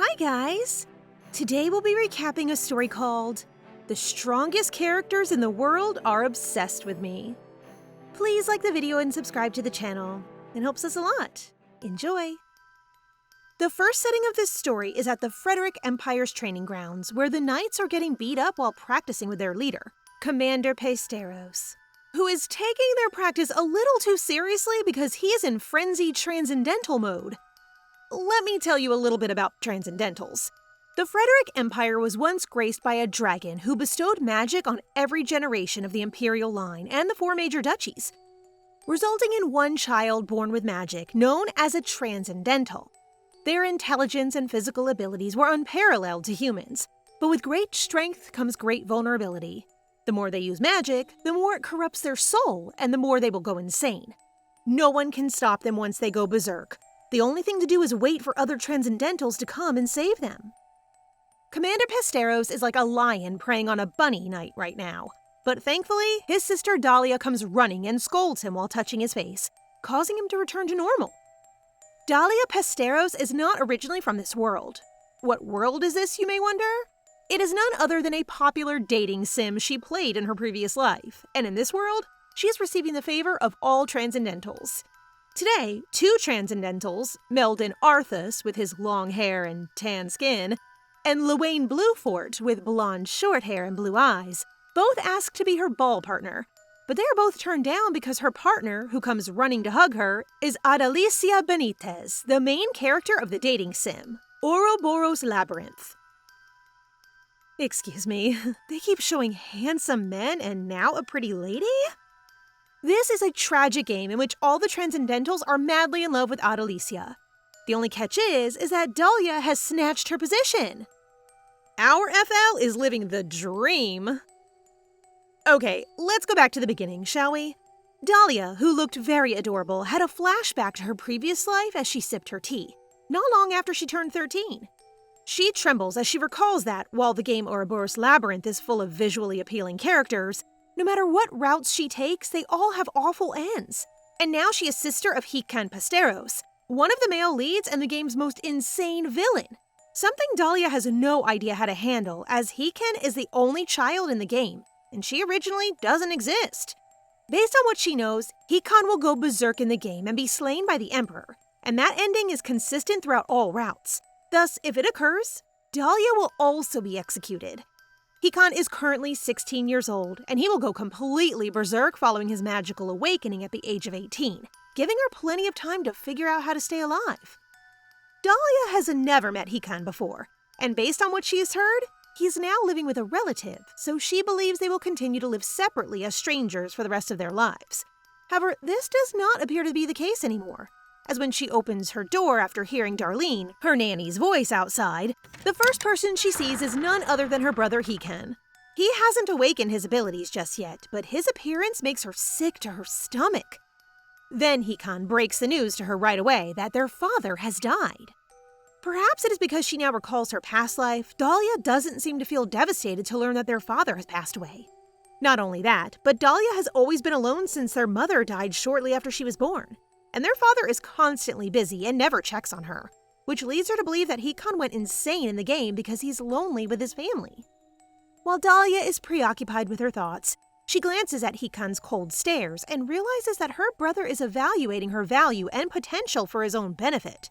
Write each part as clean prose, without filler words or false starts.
Hi guys! Today we'll be recapping a story called The Strongest Characters in the World Are Obsessed with Me. Please like the video and subscribe to the channel. It helps us a lot. Enjoy! The first setting of this story is at the Frederick Empire's training grounds, where the knights are getting beat up while practicing with their leader, Commander Pesteros, who is taking their practice a little too seriously because he is in frenzied transcendental mode. Let me tell you a little bit about transcendentals. The Frederick Empire was once graced by a dragon who bestowed magic on every generation of the imperial line and the 4 major duchies, resulting in one child born with magic known as a transcendental. Their intelligence and physical abilities were unparalleled to humans, but with great strength comes great vulnerability. The more they use magic, the more it corrupts their soul, and the more they will go insane. No one can stop them once they go berserk. The only thing to do is wait for other transcendentals to come and save them. Commander Pesteros is like a lion preying on a bunny night right now, but thankfully, his sister Dahlia comes running and scolds him while touching his face, causing him to return to normal. Dahlia Pesteros is not originally from this world. What world is this, you may wonder? It is none other than a popular dating sim she played in her previous life, and in this world, she is receiving the favor of all transcendentals. Today, 2 transcendentals, Meldon Arthas with his long hair and tan skin, and Luwain Bluefort with blonde short hair and blue eyes, both ask to be her ball partner. But they are both turned down because her partner, who comes running to hug her, is Adalicia Benitez, the main character of the dating sim, Ouroboros Labyrinth. Excuse me, they keep showing handsome men and now a pretty lady? This is a tragic game in which all the transcendentals are madly in love with Adalicia. The only catch is that Dahlia has snatched her position. Our FL is living the dream. Okay, let's go back to the beginning, shall we? Dahlia, who looked very adorable, had a flashback to her previous life as she sipped her tea, not long after she turned 13. She trembles as she recalls that, while the game Ouroboros Labyrinth is full of visually appealing characters, no matter what routes she takes, they all have awful ends. And now she is sister of Hikan Pesteros, one of the male leads and the game's most insane villain. Something Dahlia has no idea how to handle, as Hikan is the only child in the game, and she originally doesn't exist. Based on what she knows, Hikan will go berserk in the game and be slain by the Emperor, and that ending is consistent throughout all routes. Thus, if it occurs, Dahlia will also be executed. Hikan is currently 16 years old, and he will go completely berserk following his magical awakening at the age of 18, giving her plenty of time to figure out how to stay alive. Dahlia has never met Hikan before, and based on what she has heard, he is now living with a relative, so she believes they will continue to live separately as strangers for the rest of their lives. However, this does not appear to be the case anymore, as when she opens her door after hearing Darlene, her nanny's voice outside, the first person she sees is none other than her brother Hikan. He hasn't awakened his abilities just yet, but his appearance makes her sick to her stomach. Then Hikan breaks the news to her right away that their father has died. Perhaps it is because she now recalls her past life, Dahlia doesn't seem to feel devastated to learn that their father has passed away. Not only that, but Dahlia has always been alone since their mother died shortly after she was born. And their father is constantly busy and never checks on her, which leads her to believe that Hikan went insane in the game because he's lonely with his family. While Dahlia is preoccupied with her thoughts, she glances at Hikan's cold stares and realizes that her brother is evaluating her value and potential for his own benefit.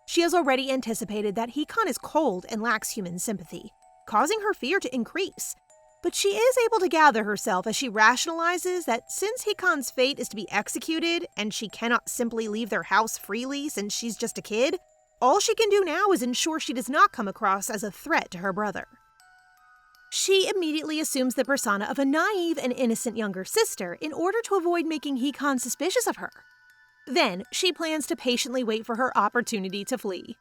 She has already anticipated that Hikan is cold and lacks human sympathy, causing her fear to increase. But she is able to gather herself as she rationalizes that since Hikan's fate is to be executed and she cannot simply leave their house freely since she's just a kid, all she can do now is ensure she does not come across as a threat to her brother. She immediately assumes the persona of a naive and innocent younger sister in order to avoid making Hikan suspicious of her. Then, she plans to patiently wait for her opportunity to flee.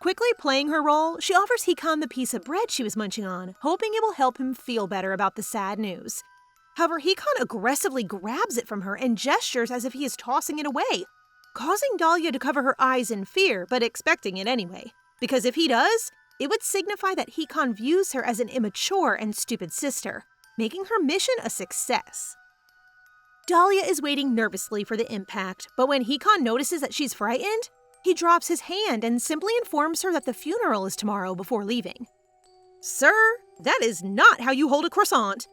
Quickly playing her role, she offers Hikan the piece of bread she was munching on, hoping it will help him feel better about the sad news. However, Hikan aggressively grabs it from her and gestures as if he is tossing it away, causing Dahlia to cover her eyes in fear, but expecting it anyway. Because if he does, it would signify that Hikan views her as an immature and stupid sister, making her mission a success. Dahlia is waiting nervously for the impact, but when Hikan notices that she's frightened, He drops his hand and simply informs her that the funeral is tomorrow before leaving. Sir, that is not how you hold a croissant.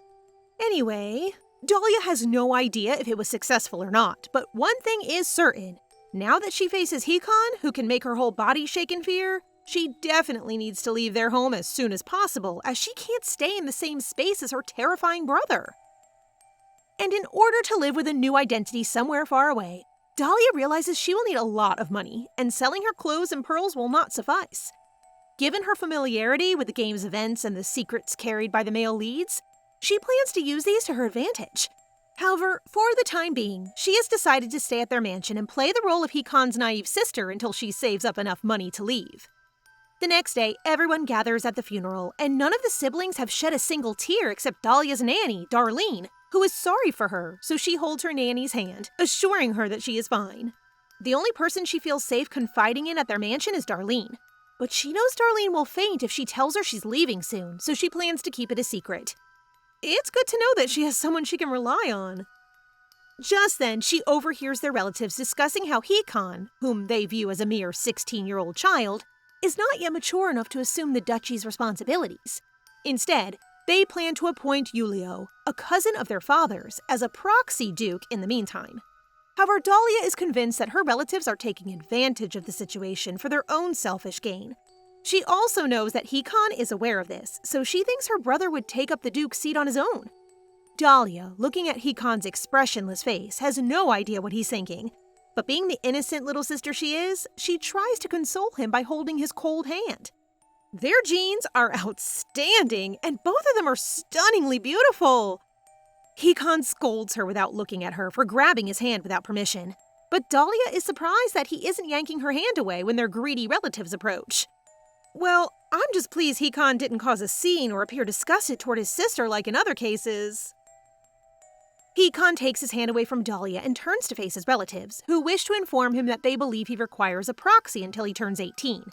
Anyway, Dahlia has no idea if it was successful or not, but one thing is certain. Now that she faces Hikon, who can make her whole body shake in fear, she definitely needs to leave their home as soon as possible, as she can't stay in the same space as her terrifying brother. And in order to live with a new identity somewhere far away, Dahlia realizes she will need a lot of money, and selling her clothes and pearls will not suffice. Given her familiarity with the game's events and the secrets carried by the male leads, she plans to use these to her advantage. However, for the time being, she has decided to stay at their mansion and play the role of Hikon's naive sister until she saves up enough money to leave. The next day, everyone gathers at the funeral, and none of the siblings have shed a single tear except Dahlia's nanny, Darlene, who is sorry for her, so she holds her nanny's hand, assuring her that she is fine. The only person she feels safe confiding in at their mansion is Darlene, but she knows Darlene will faint if she tells her she's leaving soon, so she plans to keep it a secret. It's good to know that she has someone she can rely on. Just then, she overhears their relatives discussing how Hikon, whom they view as a mere 16-year-old child, is not yet mature enough to assume the duchy's responsibilities. Instead, they plan to appoint Julio, a cousin of their father's, as a proxy duke in the meantime. However, Dahlia is convinced that her relatives are taking advantage of the situation for their own selfish gain. She also knows that Hikon is aware of this, so she thinks her brother would take up the duke's seat on his own. Dahlia, looking at Hikon's expressionless face, has no idea what he's thinking, but being the innocent little sister she is, she tries to console him by holding his cold hand. Their genes are outstanding, and both of them are stunningly beautiful. Hikon scolds her without looking at her for grabbing his hand without permission, but Dahlia is surprised that he isn't yanking her hand away when their greedy relatives approach. Well, I'm just pleased Hikon didn't cause a scene or appear disgusted toward his sister like in other cases. Hikon takes his hand away from Dahlia and turns to face his relatives, who wish to inform him that they believe he requires a proxy until he turns 18.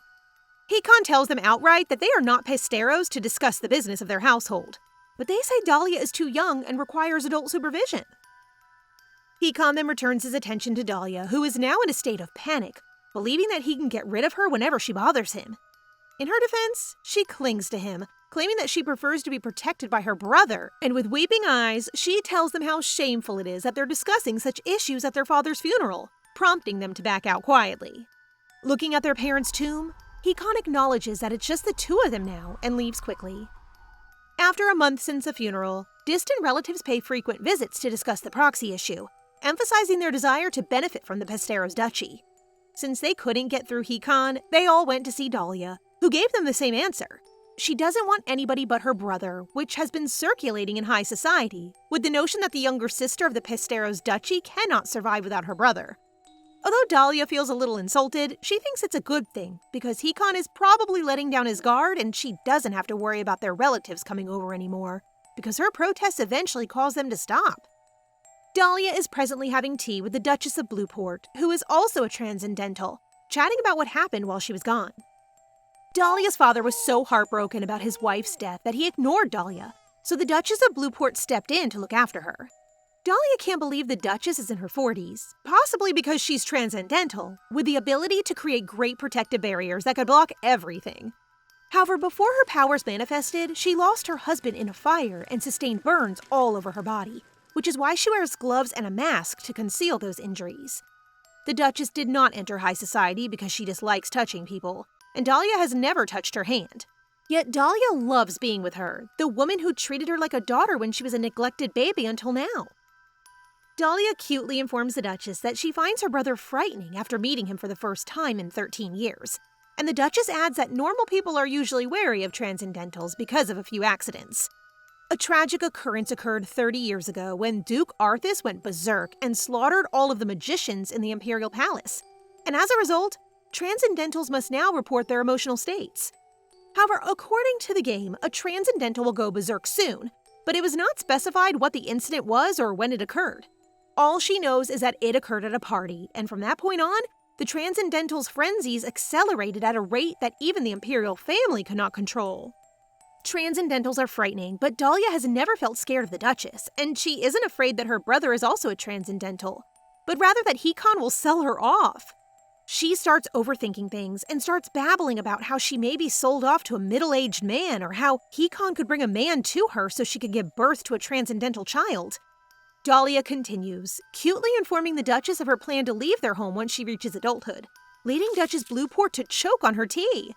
Hikon tells them outright that they are not Pesteros to discuss the business of their household, but they say Dahlia is too young and requires adult supervision. Hikon then returns his attention to Dahlia, who is now in a state of panic, believing that he can get rid of her whenever she bothers him. In her defense, she clings to him, claiming that she prefers to be protected by her brother, and with weeping eyes, she tells them how shameful it is that they're discussing such issues at their father's funeral, prompting them to back out quietly. Looking at their parents' tomb, Hikon acknowledges that it's just the two of them now and leaves quickly. After a month since the funeral, distant relatives pay frequent visits to discuss the proxy issue, emphasizing their desire to benefit from the Pesteros duchy. Since they couldn't get through Hikon, they all went to see Dahlia, who gave them the same answer. She doesn't want anybody but her brother, which has been circulating in high society, with the notion that the younger sister of the Pesteros duchy cannot survive without her brother. Although Dahlia feels a little insulted, she thinks it's a good thing, because Hikon is probably letting down his guard and she doesn't have to worry about their relatives coming over anymore, because her protests eventually cause them to stop. Dahlia is presently having tea with the Duchess of Blueport, who is also a transcendental, chatting about what happened while she was gone. Dahlia's father was so heartbroken about his wife's death that he ignored Dahlia, so the Duchess of Blueport stepped in to look after her. Dahlia can't believe the Duchess is in her 40s, possibly because she's transcendental, with the ability to create great protective barriers that could block everything. However, before her powers manifested, she lost her husband in a fire and sustained burns all over her body, which is why she wears gloves and a mask to conceal those injuries. The Duchess did not enter high society because she dislikes touching people, and Dahlia has never touched her hand. Yet Dahlia loves being with her, the woman who treated her like a daughter when she was a neglected baby until now. Dahlia cutely informs the Duchess that she finds her brother frightening after meeting him for the first time in 13 years, and the Duchess adds that normal people are usually wary of transcendentals because of a few accidents. A tragic occurrence occurred 30 years ago when Duke Arthas went berserk and slaughtered all of the magicians in the Imperial Palace, and as a result, transcendentals must now report their emotional states. However, according to the game, a transcendental will go berserk soon, but it was not specified what the incident was or when it occurred. All she knows is that it occurred at a party, and from that point on, the Transcendental's frenzies accelerated at a rate that even the Imperial family could not control. Transcendentals are frightening, but Dahlia has never felt scared of the Duchess, and she isn't afraid that her brother is also a Transcendental, but rather that Hikon will sell her off. She starts overthinking things and starts babbling about how she may be sold off to a middle-aged man or how Hikon could bring a man to her so she could give birth to a transcendental child. Dahlia continues, cutely informing the Duchess of her plan to leave their home once she reaches adulthood, leading Duchess Blueport to choke on her tea.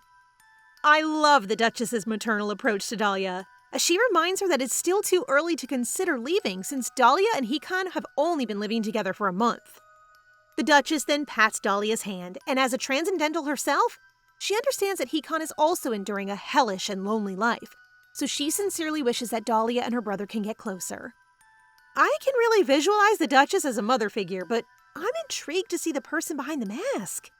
I love the Duchess's maternal approach to Dahlia, as she reminds her that it's still too early to consider leaving since Dahlia and Hikon have only been living together for a month. The Duchess then pats Dahlia's hand, and as a transcendental herself, she understands that Hikon is also enduring a hellish and lonely life, so she sincerely wishes that Dahlia and her brother can get closer. I can really visualize the Duchess as a mother figure, but I'm intrigued to see the person behind the mask.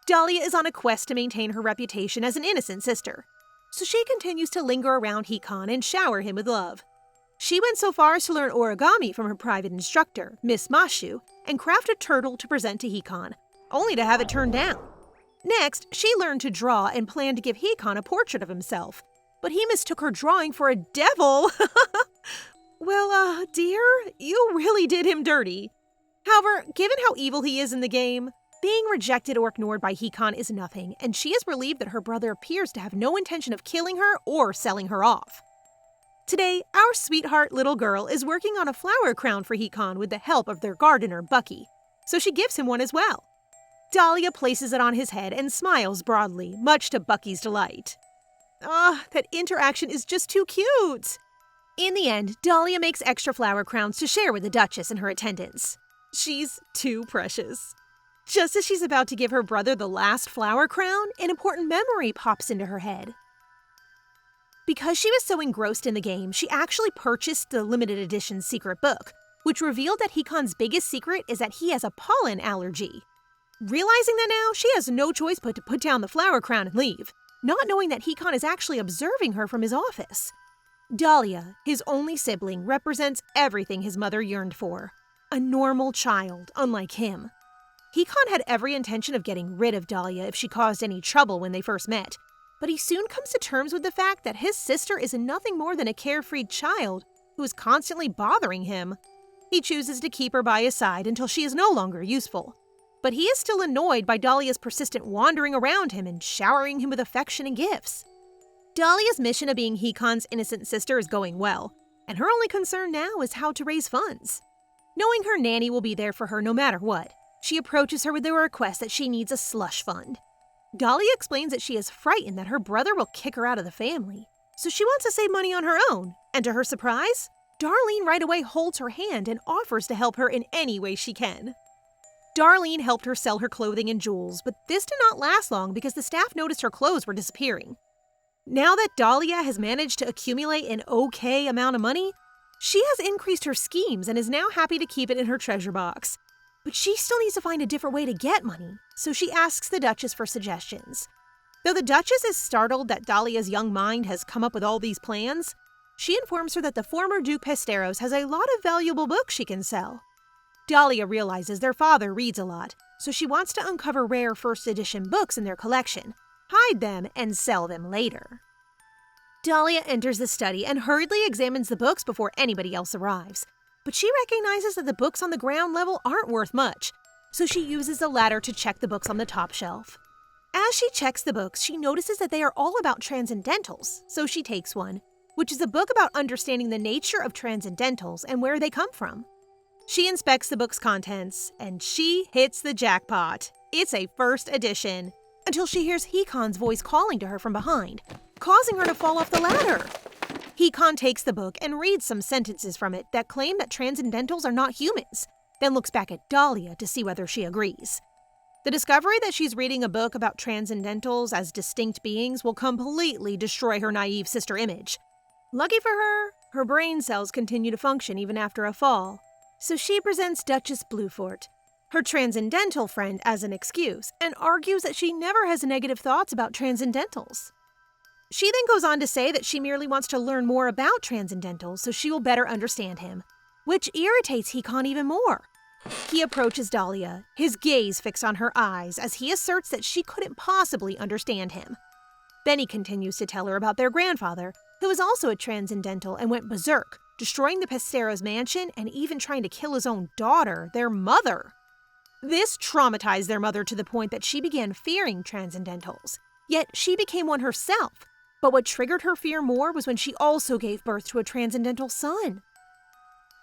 Dahlia is on a quest to maintain her reputation as an innocent sister, so she continues to linger around Hikon and shower him with love. She went so far as to learn origami from her private instructor, Miss Mashu, and craft a turtle to present to Hikon, only to have it turned down. Next, she learned to draw and planned to give Hikon a portrait of himself, but he mistook her drawing for a devil. Well, dear, you really did him dirty. However, given how evil he is in the game, being rejected or ignored by Hikon is nothing, and she is relieved that her brother appears to have no intention of killing her or selling her off. Today, our sweetheart little girl is working on a flower crown for Hikon with the help of their gardener, Bucky, so she gives him one as well. Dahlia places it on his head and smiles broadly, much to Bucky's delight. That interaction is just too cute! In the end, Dahlia makes extra flower crowns to share with the Duchess and her attendants. She's too precious. Just as she's about to give her brother the last flower crown, an important memory pops into her head. Because she was so engrossed in the game, she actually purchased the limited edition secret book, which revealed that Hikon's biggest secret is that he has a pollen allergy. Realizing that now, she has no choice but to put down the flower crown and leave, not knowing that Hikon is actually observing her from his office. Dahlia, his only sibling, represents everything his mother yearned for. A normal child, unlike him. Hikon had every intention of getting rid of Dahlia if she caused any trouble when they first met, but he soon comes to terms with the fact that his sister is nothing more than a carefree child who is constantly bothering him. He chooses to keep her by his side until she is no longer useful. But he is still annoyed by Dahlia's persistent wandering around him and showering him with affection and gifts. Dahlia's mission of being Hikon's innocent sister is going well, and her only concern now is how to raise funds. Knowing her nanny will be there for her no matter what, she approaches her with the request that she needs a slush fund. Dahlia explains that she is frightened that her brother will kick her out of the family, so she wants to save money on her own, and to her surprise, Darlene right away holds her hand and offers to help her in any way she can. Darlene helped her sell her clothing and jewels, but this did not last long because the staff noticed her clothes were disappearing. Now that Dahlia has managed to accumulate an okay amount of money, she has increased her schemes and is now happy to keep it in her treasure box. But she still needs to find a different way to get money, so she asks the Duchess for suggestions. Though the Duchess is startled that Dahlia's young mind has come up with all these plans, she informs her that the former Duke Pesteros has a lot of valuable books she can sell. Dahlia realizes their father reads a lot, so she wants to uncover rare first edition books in their collection, hide them, and sell them later. Dahlia enters the study and hurriedly examines the books before anybody else arrives. But she recognizes that the books on the ground level aren't worth much, so she uses the ladder to check the books on the top shelf. As she checks the books, she notices that they are all about transcendentals, so she takes one, which is a book about understanding the nature of transcendentals and where they come from. She inspects the book's contents, and she hits the jackpot. It's a first edition, until she hears Hikon's voice calling to her from behind, causing her to fall off the ladder. Hikon takes the book and reads some sentences from it that claim that transcendentals are not humans, then looks back at Dahlia to see whether she agrees. The discovery that she's reading a book about transcendentals as distinct beings will completely destroy her naive sister image. Lucky for her, her brain cells continue to function even after a fall, so she presents Duchess Blueport, her transcendental friend, as an excuse, and argues that she never has negative thoughts about transcendentals. She then goes on to say that she merely wants to learn more about transcendentals so she will better understand him, which irritates Hikon even more. He approaches Dahlia, his gaze fixed on her eyes as he asserts that she couldn't possibly understand him. Then he continues to tell her about their grandfather, who was also a transcendental and went berserk, destroying the Pesteros mansion and even trying to kill his own daughter, their mother. This traumatized their mother to the point that she began fearing transcendentals. Yet she became one herself. But what triggered her fear more was when she also gave birth to a transcendental son.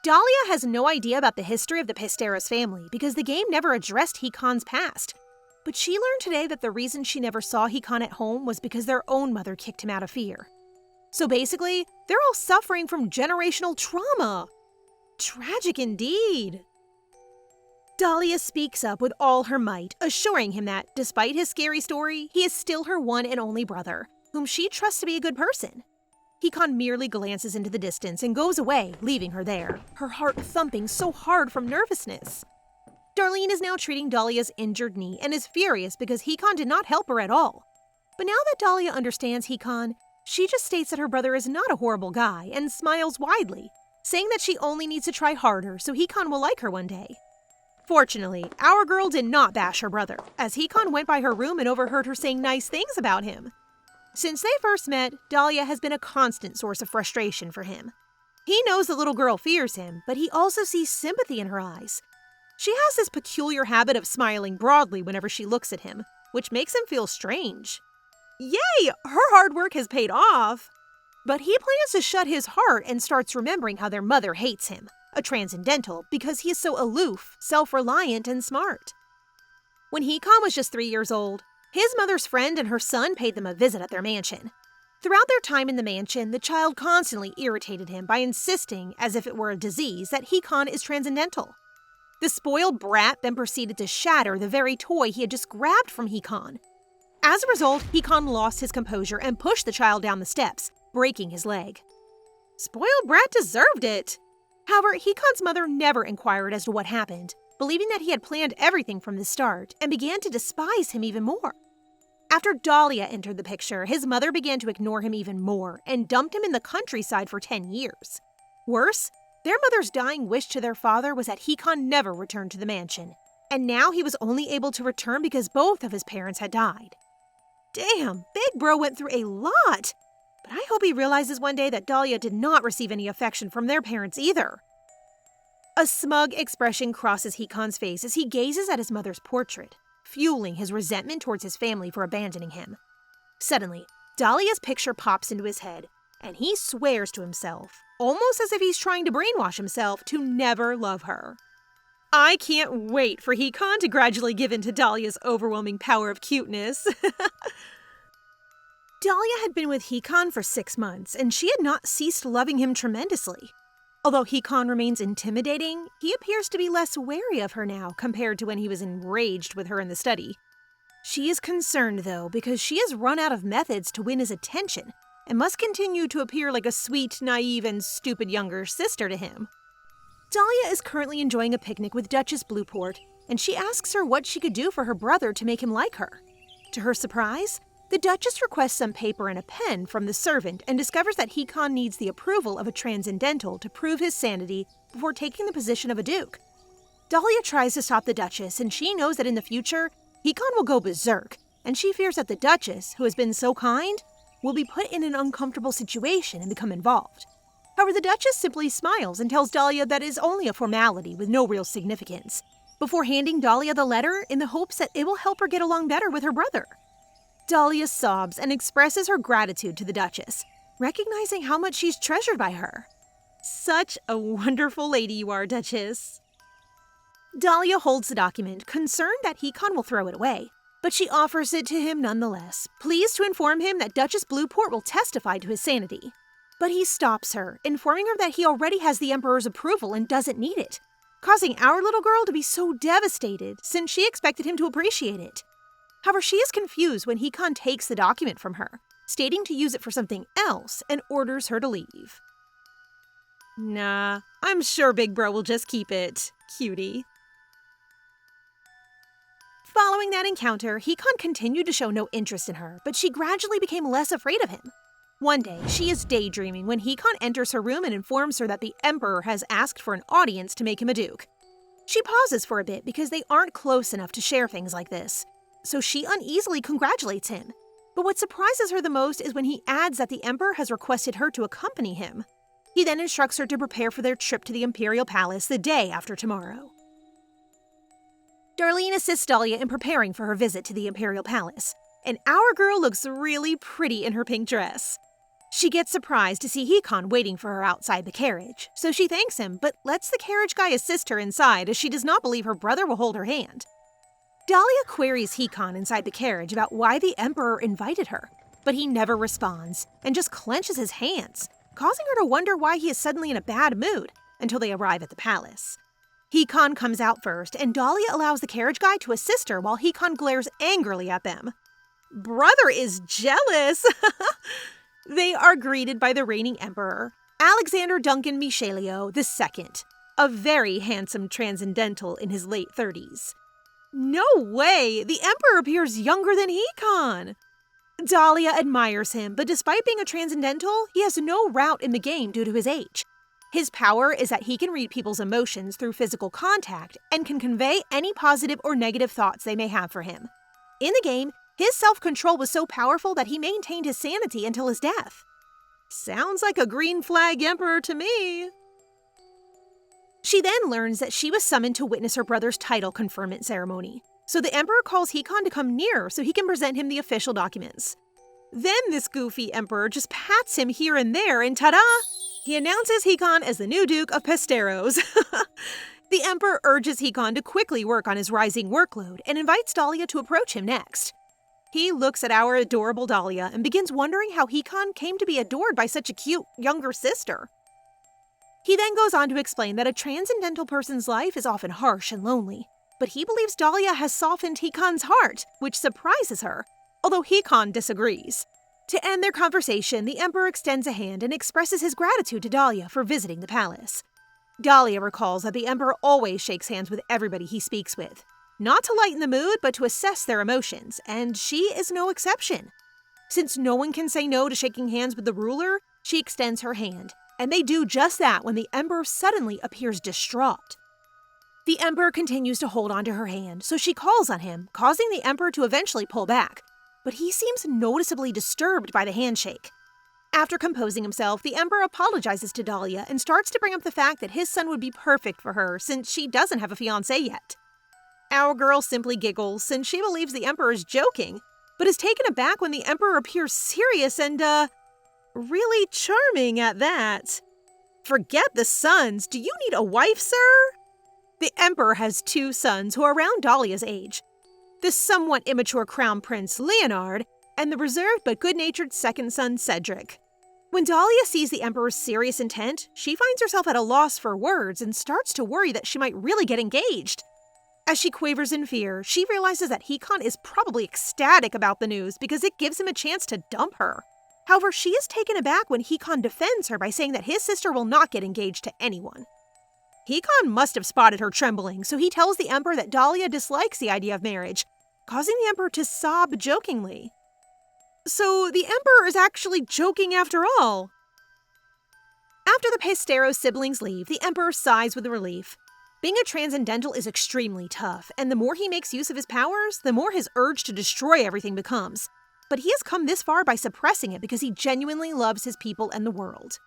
Dahlia has no idea about the history of the Pesteros family because the game never addressed Hikon's past. But she learned today that the reason she never saw Hikon at home was because their own mother kicked him out of fear. So basically, they're all suffering from generational trauma. Tragic indeed. Dahlia speaks up with all her might, assuring him that, despite his scary story, he is still her one and only brother, whom she trusts to be a good person. Hikon merely glances into the distance and goes away, leaving her there, her heart thumping so hard from nervousness. Darlene is now treating Dahlia's injured knee and is furious because Hikon did not help her at all. But now that Dahlia understands Hikon, she just states that her brother is not a horrible guy and smiles widely, saying that she only needs to try harder so Hikon will like her one day. Fortunately, our girl did not bash her brother, as Hikon went by her room and overheard her saying nice things about him. Since they first met, Dahlia has been a constant source of frustration for him. He knows the little girl fears him, but he also sees sympathy in her eyes. She has this peculiar habit of smiling broadly whenever she looks at him, which makes him feel strange. Yay! Her hard work has paid off! But he plans to shut his heart and starts remembering how their mother hates him, a transcendental, because he is so aloof, self-reliant, and smart. When Hikon was just 3 years old, his mother's friend and her son paid them a visit at their mansion. Throughout their time in the mansion, the child constantly irritated him by insisting, as if it were a disease, that Hikon is transcendental. The spoiled brat then proceeded to shatter the very toy he had just grabbed from Hikon. As a result, Hikon lost his composure and pushed the child down the steps, breaking his leg. Spoiled brat deserved it! However, Hikon's mother never inquired as to what happened, believing that he had planned everything from the start and began to despise him even more. After Dahlia entered the picture, his mother began to ignore him even more and dumped him in the countryside for 10 years. Worse, their mother's dying wish to their father was that Hikon never return to the mansion, and now he was only able to return because both of his parents had died. Damn, Big Bro went through a lot! But I hope he realizes one day that Dahlia did not receive any affection from their parents either. A smug expression crosses Hikon's face as he gazes at his mother's portrait, fueling his resentment towards his family for abandoning him. Suddenly, Dahlia's picture pops into his head, and he swears to himself, almost as if he's trying to brainwash himself, to never love her. I can't wait for Hikon to gradually give in to Dahlia's overwhelming power of cuteness. Dahlia had been with Hikon for 6 months, and she had not ceased loving him tremendously. Although Hikon remains intimidating, he appears to be less wary of her now compared to when he was enraged with her in the study. She is concerned, though, because she has run out of methods to win his attention and must continue to appear like a sweet, naive, and stupid younger sister to him. Dahlia is currently enjoying a picnic with Duchess Blueport, and she asks her what she could do for her brother to make him like her. To her surprise, the Duchess requests some paper and a pen from the servant and discovers that Hikon needs the approval of a transcendental to prove his sanity before taking the position of a duke. Dahlia tries to stop the Duchess, and she knows that in the future, Hikon will go berserk, and she fears that the Duchess, who has been so kind, will be put in an uncomfortable situation and become involved. However, the Duchess simply smiles and tells Dahlia that it is only a formality with no real significance, before handing Dahlia the letter in the hopes that it will help her get along better with her brother. Dahlia sobs and expresses her gratitude to the Duchess, recognizing how much she's treasured by her. Such a wonderful lady you are, Duchess. Dahlia holds the document, concerned that Hikon will throw it away, but she offers it to him nonetheless, pleased to inform him that Duchess Blueport will testify to his sanity. But he stops her, informing her that he already has the Emperor's approval and doesn't need it, causing our little girl to be so devastated since she expected him to appreciate it. However, she is confused when Hikon takes the document from her, stating to use it for something else, and orders her to leave. Nah, I'm sure Big Bro will just keep it. Cutie. Following that encounter, Hikon continued to show no interest in her, but she gradually became less afraid of him. One day, she is daydreaming when Hikon enters her room and informs her that the Emperor has asked for an audience to make him a duke. She pauses for a bit because they aren't close enough to share things like this, so she uneasily congratulates him. But what surprises her the most is when he adds that the Emperor has requested her to accompany him. He then instructs her to prepare for their trip to the Imperial Palace the day after tomorrow. Darlene assists Dahlia in preparing for her visit to the Imperial Palace, and our girl looks really pretty in her pink dress. She gets surprised to see Hikon waiting for her outside the carriage, so she thanks him but lets the carriage guy assist her inside as she does not believe her brother will hold her hand. Dahlia queries Hikon inside the carriage about why the Emperor invited her, but he never responds and just clenches his hands, causing her to wonder why he is suddenly in a bad mood until they arrive at the palace. Hikon comes out first, and Dahlia allows the carriage guy to assist her while Hikon glares angrily at them. Brother is jealous! They are greeted by the reigning emperor, Alexander Duncan Michelio II, a very handsome transcendental in his late 30s. No way! The emperor appears younger than Hikon! Dahlia admires him, but despite being a transcendental, he has no route in the game due to his age. His power is that he can read people's emotions through physical contact and can convey any positive or negative thoughts they may have for him. In the game, his self-control was so powerful that he maintained his sanity until his death. Sounds like a green flag emperor to me. She then learns that she was summoned to witness her brother's title conferment ceremony, so the emperor calls Hikon to come near so he can present him the official documents. Then this goofy emperor just pats him here and there, and ta-da! He announces Hikon as the new Duke of Pesteros. The emperor urges Hikon to quickly work on his rising workload and invites Dahlia to approach him next. He looks at our adorable Dahlia and begins wondering how Hikon came to be adored by such a cute younger sister. He then goes on to explain that a transcendental person's life is often harsh and lonely, but he believes Dahlia has softened Hikon's heart, which surprises her, although Hikon disagrees. To end their conversation, the emperor extends a hand and expresses his gratitude to Dahlia for visiting the palace. Dahlia recalls that the emperor always shakes hands with everybody he speaks with, not to lighten the mood, but to assess their emotions, and she is no exception. Since no one can say no to shaking hands with the ruler, she extends her hand, and they do just that when the emperor suddenly appears distraught. The emperor continues to hold onto her hand, so she calls on him, causing the emperor to eventually pull back, but he seems noticeably disturbed by the handshake. After composing himself, the emperor apologizes to Dahlia and starts to bring up the fact that his son would be perfect for her since she doesn't have a fiancé yet. Our girl simply giggles since she believes the emperor is joking, but is taken aback when the emperor appears serious and, really charming at that. Forget the sons, do you need a wife, sir? The emperor has 2 sons who are around Dahlia's age. The somewhat immature crown prince, Leonard, and the reserved but good-natured second son, Cedric. When Dahlia sees the emperor's serious intent, she finds herself at a loss for words and starts to worry that she might really get engaged. As she quavers in fear, she realizes that Hikon is probably ecstatic about the news because it gives him a chance to dump her. However, she is taken aback when Hikon defends her by saying that his sister will not get engaged to anyone. Hikon must have spotted her trembling, so he tells the emperor that Dahlia dislikes the idea of marriage, causing the emperor to sob jokingly. So the emperor is actually joking after all. After the Pesteros siblings leave, the emperor sighs with relief. Being a transcendental is extremely tough, and the more he makes use of his powers, the more his urge to destroy everything becomes. But he has come this far by suppressing it because he genuinely loves his people and the world.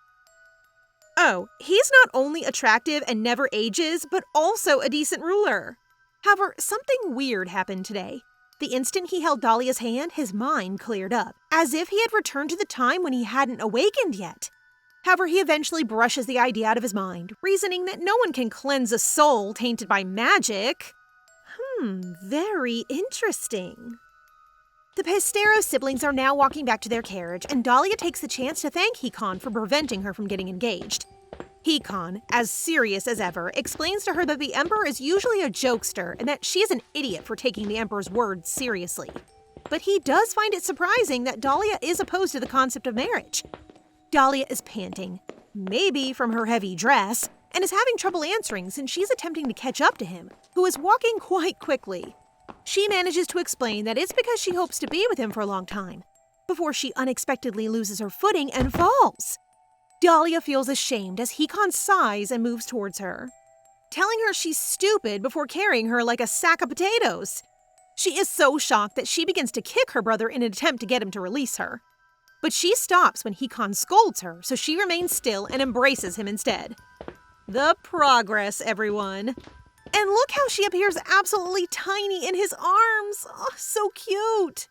Oh, he's not only attractive and never ages, but also a decent ruler. However, something weird happened today. The instant he held Dahlia's hand, his mind cleared up, as if he had returned to the time when he hadn't awakened yet. However, he eventually brushes the idea out of his mind, reasoning that no one can cleanse a soul tainted by magic. Very interesting. The Pesteros siblings are now walking back to their carriage, and Dahlia takes the chance to thank Hikon for preventing her from getting engaged. Hikon, as serious as ever, explains to her that the emperor is usually a jokester and that she is an idiot for taking the emperor's words seriously. But he does find it surprising that Dahlia is opposed to the concept of marriage. Dahlia is panting, maybe from her heavy dress, and is having trouble answering since she's attempting to catch up to him, who is walking quite quickly. She manages to explain that it's because she hopes to be with him for a long time, before she unexpectedly loses her footing and falls. Dahlia feels ashamed as Hikon sighs and moves towards her, telling her she's stupid before carrying her like a sack of potatoes. She is so shocked that she begins to kick her brother in an attempt to get him to release her. But she stops when Hikon scolds her, so she remains still and embraces him instead. The progress, everyone. And look how she appears absolutely tiny in his arms. Oh, so cute.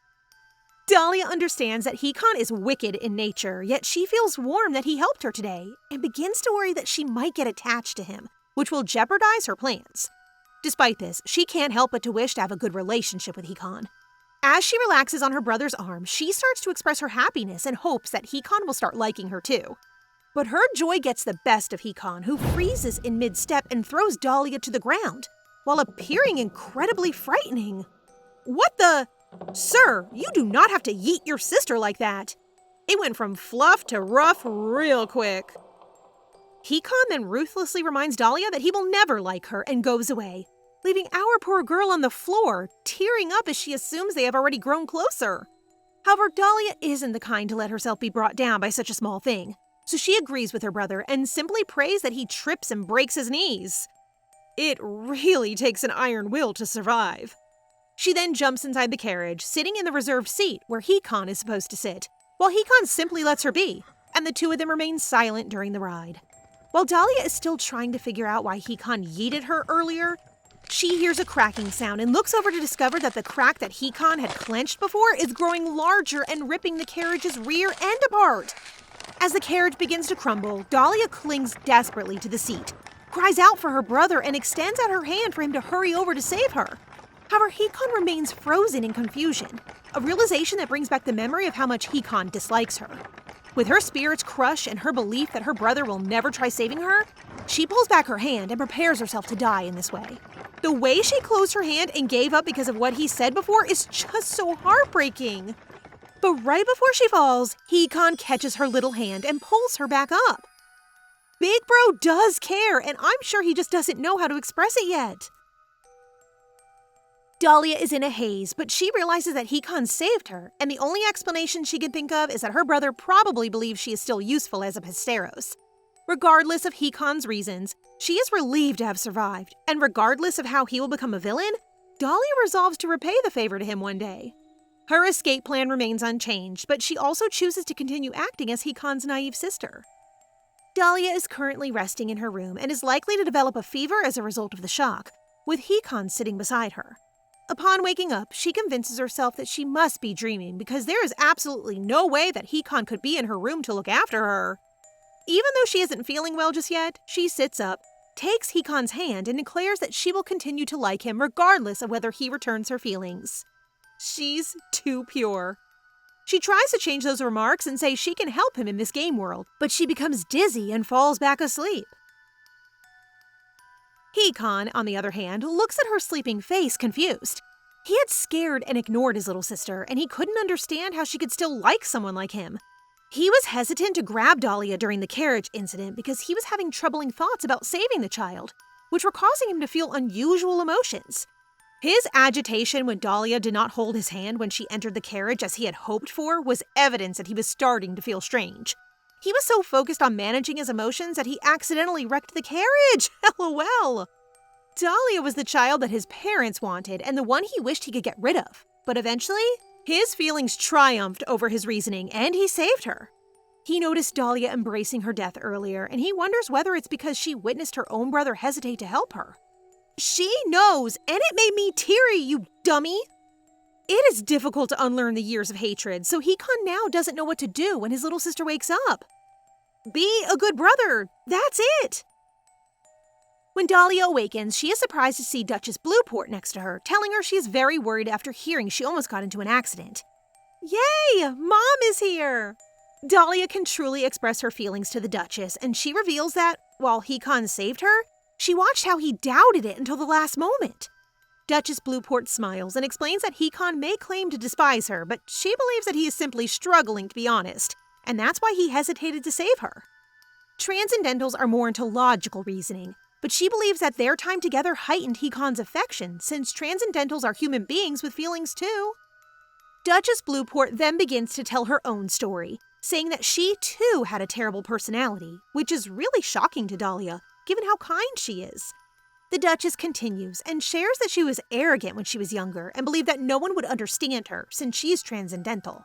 Dahlia understands that Hikon is wicked in nature, yet she feels warm that he helped her today and begins to worry that she might get attached to him, which will jeopardize her plans. Despite this, she can't help but to wish to have a good relationship with Hikon. As she relaxes on her brother's arm, she starts to express her happiness and hopes that Hikon will start liking her too. But her joy gets the best of Hikon, who freezes in mid-step and throws Dahlia to the ground, while appearing incredibly frightening. What the? Sir, you do not have to yeet your sister like that. It went from fluff to rough real quick. Hikon then ruthlessly reminds Dahlia that he will never like her and goes away, leaving our poor girl on the floor, tearing up as she assumes they have already grown closer. However, Dahlia isn't the kind to let herself be brought down by such a small thing, so she agrees with her brother and simply prays that he trips and breaks his knees. It really takes an iron will to survive. She then jumps inside the carriage, sitting in the reserved seat where Hikon is supposed to sit, while Hikon simply lets her be, and the two of them remain silent during the ride. While Dahlia is still trying to figure out why Hikon yeeted her earlier, she hears a cracking sound and looks over to discover that the crack that Hikon had clenched before is growing larger and ripping the carriage's rear end apart. As the carriage begins to crumble, Dahlia clings desperately to the seat, cries out for her brother, and extends out her hand for him to hurry over to save her. However, Hikon remains frozen in confusion, a realization that brings back the memory of how much Hikon dislikes her. With her spirits crushed and her belief that her brother will never try saving her, she pulls back her hand and prepares herself to die in this way. The way she closed her hand and gave up because of what he said before is just so heartbreaking. But right before she falls, Hikon catches her little hand and pulls her back up. Big Bro does care, and I'm sure he just doesn't know how to express it yet. Dahlia is in a haze, but she realizes that Hikon saved her, and the only explanation she can think of is that her brother probably believes she is still useful as a Pesteros. Regardless of Hikon's reasons, she is relieved to have survived, and regardless of how he will become a villain, Dahlia resolves to repay the favor to him one day. Her escape plan remains unchanged, but she also chooses to continue acting as Hikon's naive sister. Dahlia is currently resting in her room and is likely to develop a fever as a result of the shock, with Hikon sitting beside her. Upon waking up, she convinces herself that she must be dreaming because there is absolutely no way that Hikon could be in her room to look after her. Even though she isn't feeling well just yet, she sits up, takes Hikon's hand, and declares that she will continue to like him regardless of whether he returns her feelings. She's too pure. She tries to change those remarks and say she can help him in this game world, but she becomes dizzy and falls back asleep. Hikon, on the other hand, looks at her sleeping face confused. He had scared and ignored his little sister, and he couldn't understand how she could still like someone like him. He was hesitant to grab Dahlia during the carriage incident because he was having troubling thoughts about saving the child, which were causing him to feel unusual emotions. His agitation when Dahlia did not hold his hand when she entered the carriage as he had hoped for was evidence that he was starting to feel strange. He was so focused on managing his emotions that he accidentally wrecked the carriage. LOL. Dahlia was the child that his parents wanted and the one he wished he could get rid of. But eventually, his feelings triumphed over his reasoning and he saved her. He noticed Dahlia embracing her death earlier, and he wonders whether it's because she witnessed her own brother hesitate to help her. She knows, and it made me teary, you dummy! It is difficult to unlearn the years of hatred, so Hikon now doesn't know what to do when his little sister wakes up. Be a good brother, that's it! When Dahlia awakens, she is surprised to see Duchess Blueport next to her, telling her she is very worried after hearing she almost got into an accident. Yay! Mom is here! Dahlia can truly express her feelings to the Duchess, and she reveals that, while Hikon saved her, she watched how he doubted it until the last moment. Duchess Blueport smiles and explains that Hikon may claim to despise her, but she believes that he is simply struggling to be honest, and that's why he hesitated to save her. Transcendentals are more into logical reasoning, but she believes that their time together heightened Hikon's affection, since Transcendentals are human beings with feelings too. Duchess Blueport then begins to tell her own story, saying that she too had a terrible personality, which is really shocking to Dahlia, given how kind she is. The Duchess continues and shares that she was arrogant when she was younger and believed that no one would understand her since she is transcendental.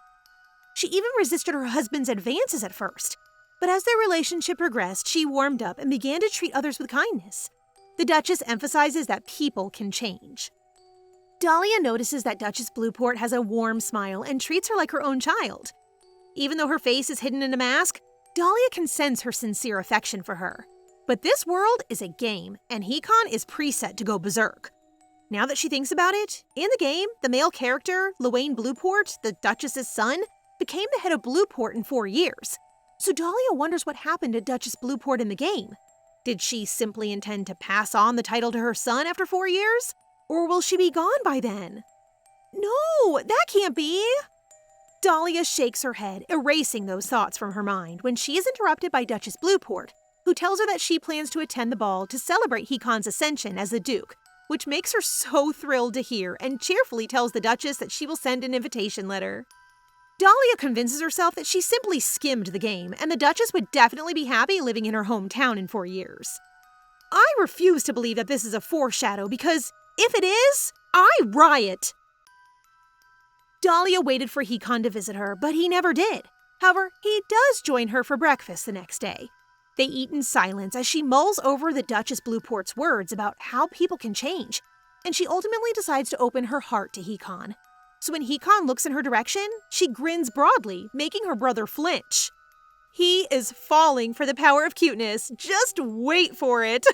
She even resisted her husband's advances at first, but as their relationship progressed, she warmed up and began to treat others with kindness. The the Duchess emphasizes that people can change. Dahlia notices that Duchess Blueport has a warm smile and treats her like her own child. Even though her face is hidden in a mask, Dahlia can sense her sincere affection for her. But this world is a game, and Hikon is preset to go berserk. Now that she thinks about it, in the game, the male character, Luane Blueport, the Duchess's son, became the head of Blueport in 4 years. So Dahlia wonders what happened to Duchess Blueport in the game. Did she simply intend to pass on the title to her son after 4 years? Or will she be gone by then? No, that can't be! Dahlia shakes her head, erasing those thoughts from her mind when she is interrupted by Duchess Blueport, who tells her that she plans to attend the ball to celebrate Hikon's ascension as the Duke, which makes her so thrilled to hear and cheerfully tells the Duchess that she will send an invitation letter. Dahlia convinces herself that she simply skimmed the game, and the Duchess would definitely be happy living in her hometown in 4 years. I refuse to believe that this is a foreshadow because, if it is, I riot! Dahlia waited for Hikon to visit her, but he never did. However, he does join her for breakfast the next day. They eat in silence as she mulls over the Duchess Blueport's words about how people can change, and she ultimately decides to open her heart to Hikon. So when Hikon looks in her direction, she grins broadly, making her brother flinch. He is falling for the power of cuteness. Just wait for it.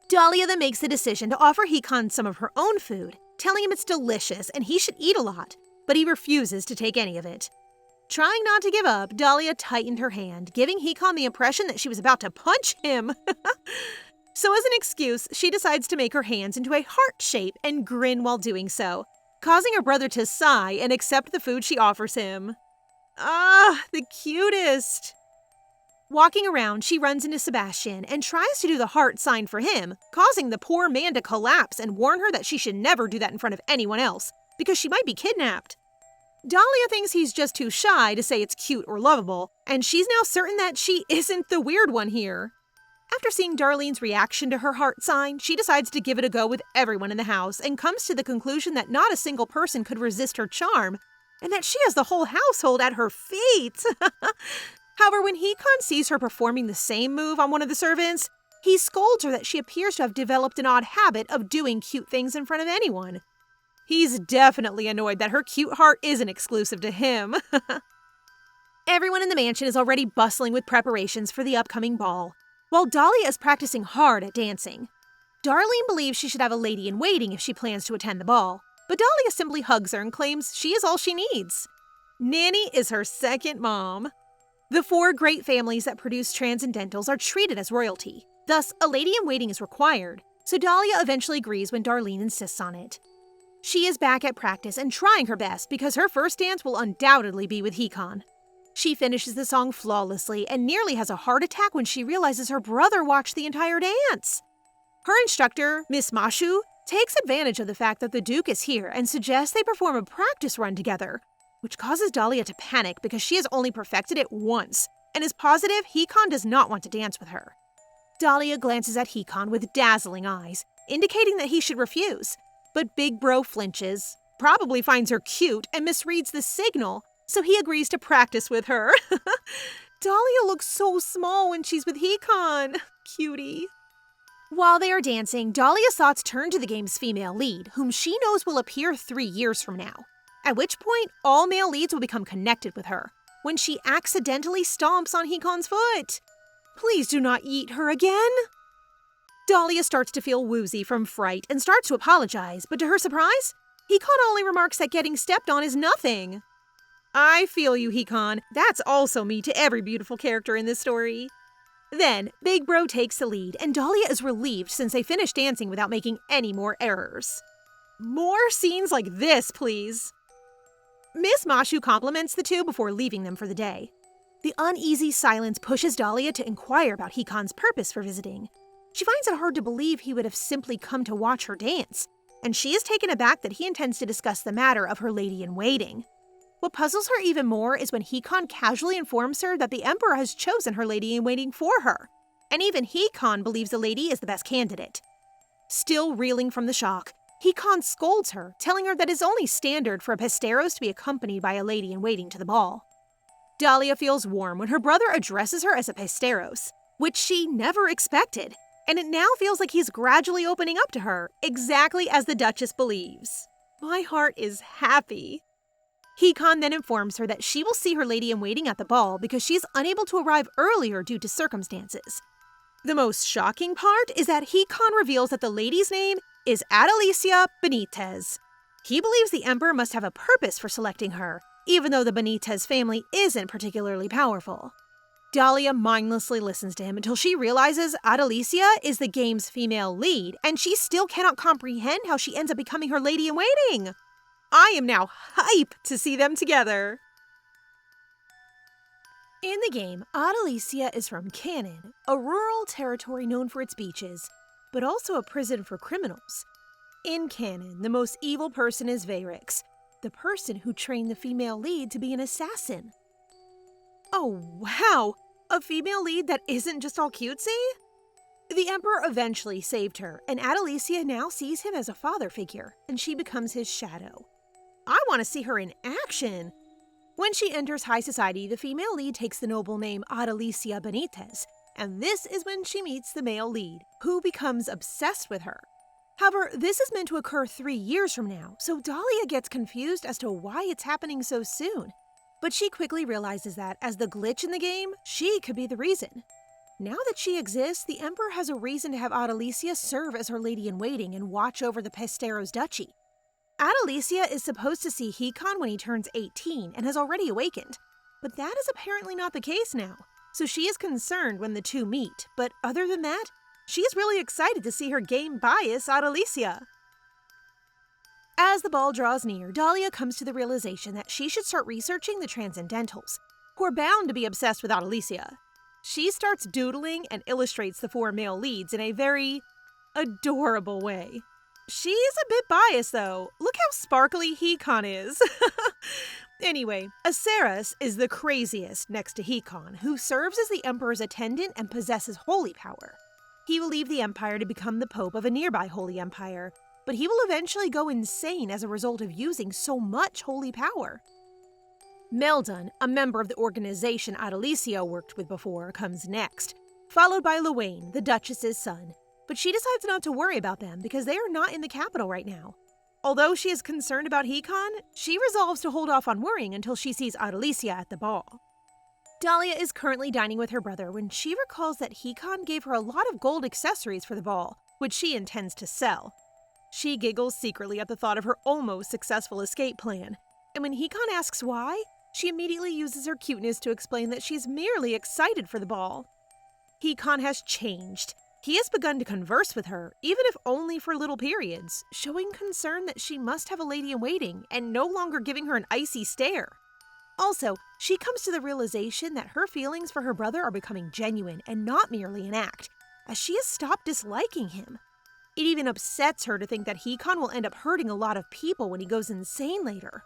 Dahlia then makes the decision to offer Hikon some of her own food, telling him it's delicious and he should eat a lot, but he refuses to take any of it. Trying not to give up, Dahlia tightened her hand, giving Hikon the impression that she was about to punch him. So as an excuse, she decides to make her hands into a heart shape and grin while doing so, causing her brother to sigh and accept the food she offers him. Ah, the cutest! Walking around, she runs into Sebastian and tries to do the heart sign for him, causing the poor man to collapse and warn her that she should never do that in front of anyone else, because she might be kidnapped. Dahlia thinks he's just too shy to say it's cute or lovable, and she's now certain that she isn't the weird one here. After seeing Darlene's reaction to her heart sign, she decides to give it a go with everyone in the house and comes to the conclusion that not a single person could resist her charm, and that she has the whole household at her feet. However, when Hikon sees her performing the same move on one of the servants, he scolds her that she appears to have developed an odd habit of doing cute things in front of anyone. He's definitely annoyed that her cute heart isn't exclusive to him. Everyone in the mansion is already bustling with preparations for the upcoming ball, while Dahlia is practicing hard at dancing. Darlene believes she should have a lady-in-waiting if she plans to attend the ball, but Dahlia simply hugs her and claims she is all she needs. Nanny is her second mom. The 4 great families that produce transcendentals are treated as royalty. Thus, a lady-in-waiting is required, so Dahlia eventually agrees when Darlene insists on it. She is back at practice and trying her best because her first dance will undoubtedly be with Hikon. She finishes the song flawlessly and nearly has a heart attack when she realizes her brother watched the entire dance. Her instructor, Miss Mashu, takes advantage of the fact that the Duke is here and suggests they perform a practice run together, which causes Dahlia to panic because she has only perfected it once and is positive Hikon does not want to dance with her. Dahlia glances at Hikon with dazzling eyes, indicating that he should refuse, but Big Bro flinches, probably finds her cute, and misreads the signal, so he agrees to practice with her. Dahlia looks so small when she's with Hikon. Cutie. While they are dancing, Dahlia's thoughts turn to the game's female lead, whom she knows will appear 3 years from now, at which point all male leads will become connected with her, when she accidentally stomps on Hikon's foot. Please do not eat her again. Dahlia starts to feel woozy from fright and starts to apologize, but to her surprise, Hikon only remarks that getting stepped on is nothing. I feel you, Hikon. That's also me to every beautiful character in this story. Then, Big Bro takes the lead, and Dahlia is relieved since they finished dancing without making any more errors. More scenes like this, please. Miss Mashu compliments the two before leaving them for the day. The uneasy silence pushes Dahlia to inquire about Hikon's purpose for visiting. She finds it hard to believe he would have simply come to watch her dance, and she is taken aback that he intends to discuss the matter of her lady-in-waiting. What puzzles her even more is when Hikon casually informs her that the Emperor has chosen her lady-in-waiting for her, and even Hikon believes the lady is the best candidate. Still reeling from the shock, Hikon scolds her, telling her that it is only standard for a Pesteros to be accompanied by a lady-in-waiting to the ball. Dahlia feels warm when her brother addresses her as a Pesteros, which she never expected, and it now feels like he's gradually opening up to her, exactly as the Duchess believes. My heart is happy. Hikon then informs her that she will see her lady-in-waiting at the ball because she's unable to arrive earlier due to circumstances. The most shocking part is that Hikon reveals that the lady's name is Dahlia Benitez. He believes the Emperor must have a purpose for selecting her, even though the Benitez family isn't particularly powerful. Dahlia mindlessly listens to him until she realizes Dahlia is the game's female lead, and she still cannot comprehend how she ends up becoming her lady-in-waiting. I am now hype to see them together. In the game, Dahlia is from Cannon, a rural territory known for its beaches, but also a prison for criminals. In Cannon, the most evil person is Vayrix, the person who trained the female lead to be an assassin. Oh wow, a female lead that isn't just all cutesy? The Emperor eventually saved her, and Dahlia now sees him as a father figure, and she becomes his shadow. I want to see her in action! When she enters high society, the female lead takes the noble name Dahlia Benitez, and this is when she meets the male lead, who becomes obsessed with her. However, this is meant to occur 3 years from now, so Dahlia gets confused as to why it's happening so soon. But she quickly realizes that, as the glitch in the game, she could be the reason. Now that she exists, the Emperor has a reason to have Dahlia serve as her lady-in-waiting and watch over the Pesteros duchy. Dahlia is supposed to see Hikon when he turns 18 and has already awakened, but that is apparently not the case now, so she is concerned when the two meet, but other than that, she is really excited to see her game bias Dahlia. As the ball draws near, Dahlia comes to the realization that she should start researching the Transcendentals, who are bound to be obsessed with Dahlia. She starts doodling and illustrates the 4 male leads in a very adorable way. She's a bit biased, though. Look how sparkly Hikon is. Anyway, Aceras is the craziest next to Hikon, who serves as the Emperor's attendant and possesses holy power. He will leave the Empire to become the Pope of a nearby Holy Empire, but he will eventually go insane as a result of using so much holy power. Meldon, a member of the organization Dahlia worked with before, comes next, followed by Luwain, the Duchess's son. But she decides not to worry about them because they are not in the capital right now. Although she is concerned about Hikon, she resolves to hold off on worrying until she sees Dahlia at the ball. Dahlia is currently dining with her brother when she recalls that Hikon gave her a lot of gold accessories for the ball, which she intends to sell. She giggles secretly at the thought of her almost successful escape plan, and when Hikon asks why, she immediately uses her cuteness to explain that she's merely excited for the ball. Hikon has changed. He has begun to converse with her, even if only for little periods, showing concern that she must have a lady-in-waiting and no longer giving her an icy stare. Also, she comes to the realization that her feelings for her brother are becoming genuine and not merely an act, as she has stopped disliking him. It even upsets her to think that Hikon will end up hurting a lot of people when he goes insane later.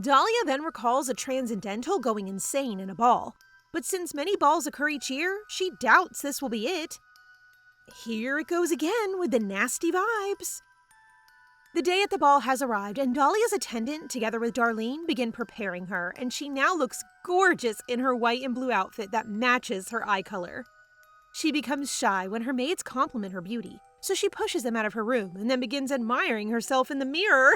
Dahlia then recalls a Transcendental going insane in a ball, but since many balls occur each year, she doubts this will be it. Here it goes again with the nasty vibes. The day at the ball has arrived, and Dahlia's attendant, together with Darlene, begin preparing her, and she now looks gorgeous in her white and blue outfit that matches her eye color. She becomes shy when her maids compliment her beauty, so she pushes them out of her room and then begins admiring herself in the mirror.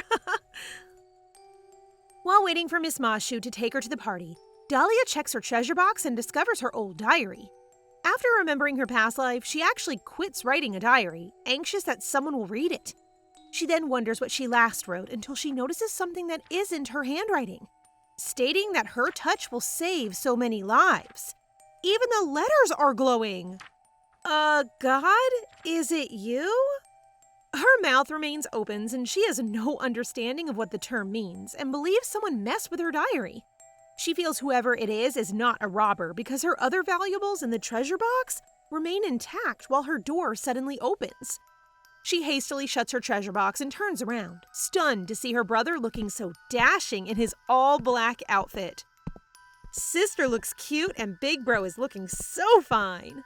While waiting for Miss Mashu to take her to the party, Dahlia checks her treasure box and discovers her old diary. After remembering her past life, she actually quits writing a diary, anxious that someone will read it. She then wonders what she last wrote until she notices something that isn't her handwriting, stating that her touch will save so many lives. Even the letters are glowing. God, is it you? Her mouth remains open and she has no understanding of what the term means and believes someone messed with her diary. She feels whoever it is not a robber because her other valuables in the treasure box remain intact while her door suddenly opens. She hastily shuts her treasure box and turns around, stunned to see her brother looking so dashing in his all-black outfit. Sister looks cute and Big Bro is looking so fine.